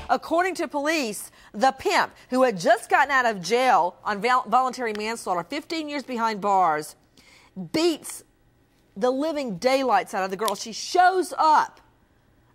According to police, the pimp, who had just gotten out of jail on voluntary manslaughter, 15 years behind bars, beats the living daylights out of the girl. She shows up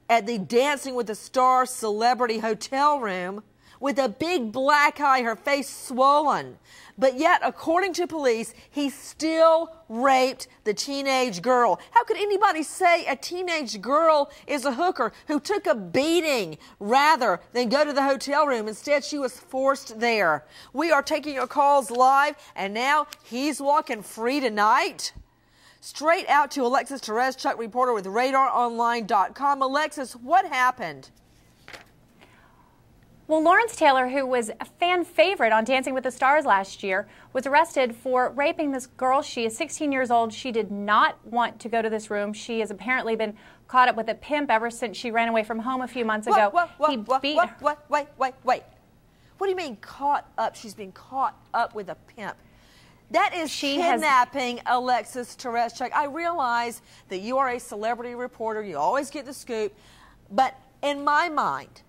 at the Dancing with the Stars celebrity hotel room with a big black eye, her face swollen. But yet, according to police, he still raped the teenage girl. How could anybody say a teenage girl is a hooker who took a beating rather than go to the hotel room? Instead, she was forced there. We are taking your calls live, and now he's walking free tonight. Straight out to Alexis Tereszcuk, reporter with RadarOnline.com. Alexis, what happened? Well, Lawrence Taylor, who was a fan favorite on Dancing with the Stars last year, was arrested for raping this girl. She is 16 years old. She did not want to go to this room. She has apparently been caught up with a pimp ever since she ran away from home a few months ago. Wait. What do you mean caught up? She's been caught up with a pimp. That is kidnapping, Alexis Tereszcuk. I realize that you are a celebrity reporter. You always get the scoop. But in my mind,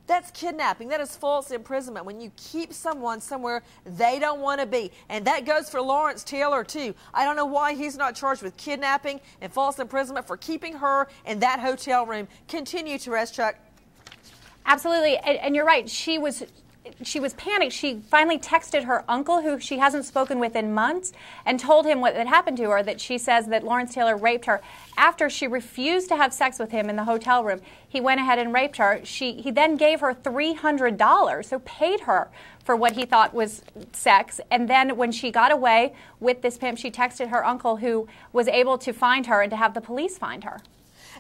that's kidnapping. That is false imprisonment when you keep someone somewhere they don't want to be. And that goes for Lawrence Taylor, too. I don't know why he's not charged with kidnapping and false imprisonment for keeping her in that hotel room. Continue, Tereszcuk. Absolutely. And you're right. She was panicked. She finally texted her uncle, who she hasn't spoken with in months, and told him what had happened to her, that she says that Lawrence Taylor raped her after she refused to have sex with him in the hotel room. He went ahead and raped her. He then gave her $300, so paid her for what he thought was sex. And then when she got away with this pimp, she texted her uncle, who was able to find her and to have the police find her.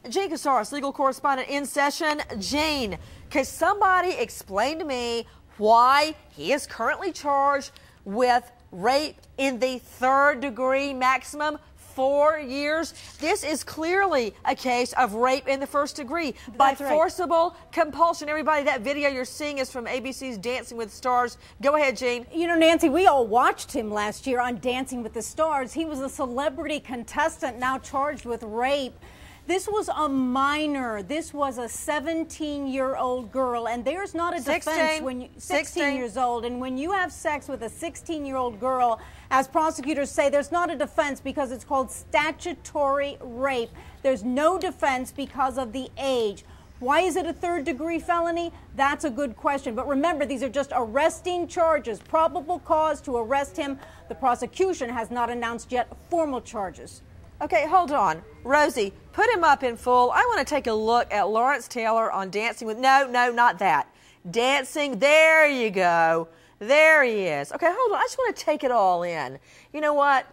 Jane Casares, legal correspondent in session. Jane, can somebody explain to me why he is currently charged with rape in the third degree, maximum 4 years? This is clearly a case of rape in the first degree by forcible compulsion. Everybody, that video you're seeing is from ABC's Dancing with the Stars. Go ahead, Jean. You know, Nancy, we all watched him last year on Dancing with the Stars. He was a celebrity contestant now charged with rape. This was a minor. This was a 17-year-old girl, and there's not a defense when you 16 years old. And when you have sex with a 16-year-old girl, as prosecutors say, there's not a defense because it's called statutory rape. There's no defense because of the age. Why is it a third-degree felony? That's a good question. But remember, these are just arresting charges, probable cause to arrest him. The prosecution has not announced yet formal charges. Okay, hold on. Rosie, put him up in full. I want to take a look at Lawrence Taylor on Dancing with... No, not that. Dancing, there you go. There he is. Okay, hold on. I just want to take it all in. You know what?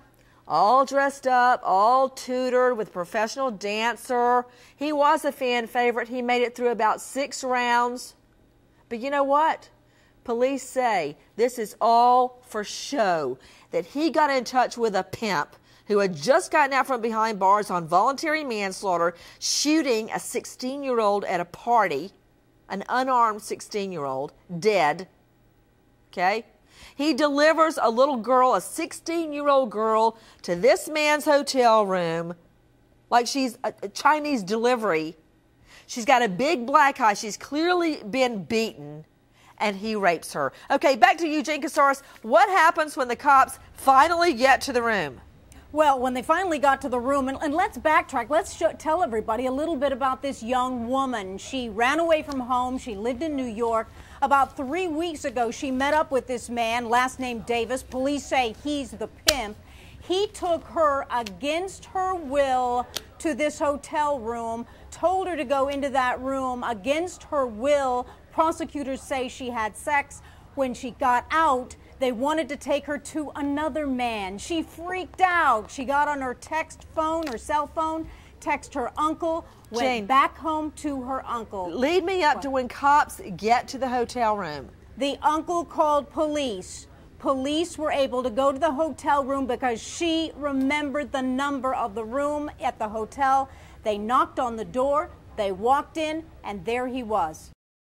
All dressed up, all tutored with a professional dancer. He was a fan favorite. He made it through about 6 rounds. But you know what? Police say this is all for show, that he got in touch with a pimp who had just gotten out from behind bars on voluntary manslaughter, shooting a 16-year-old at a party, an unarmed 16-year-old, dead. Okay? He delivers a little girl, a 16-year-old girl, to this man's hotel room like she's a Chinese delivery. She's got a big black eye. She's clearly been beaten, and he rapes her. Okay, back to you, Jane Casares. What happens when the cops finally get to the room? Well, when they finally got to the room, and let's backtrack. Let's tell everybody a little bit about this young woman. She ran away from home. She lived in New York. About 3 weeks ago, she met up with this man, last name Davis. Police say he's the pimp. He took her against her will to this hotel room, told her to go into that room against her will. Prosecutors say she had sex. When she got out, they wanted to take her to another man. She freaked out. She got on her her cell phone, text her uncle, went back home to her uncle. Lead me up to when cops get to the hotel room. The uncle called police. Police were able to go to the hotel room because she remembered the number of the room at the hotel. They knocked on the door, they walked in, and there he was.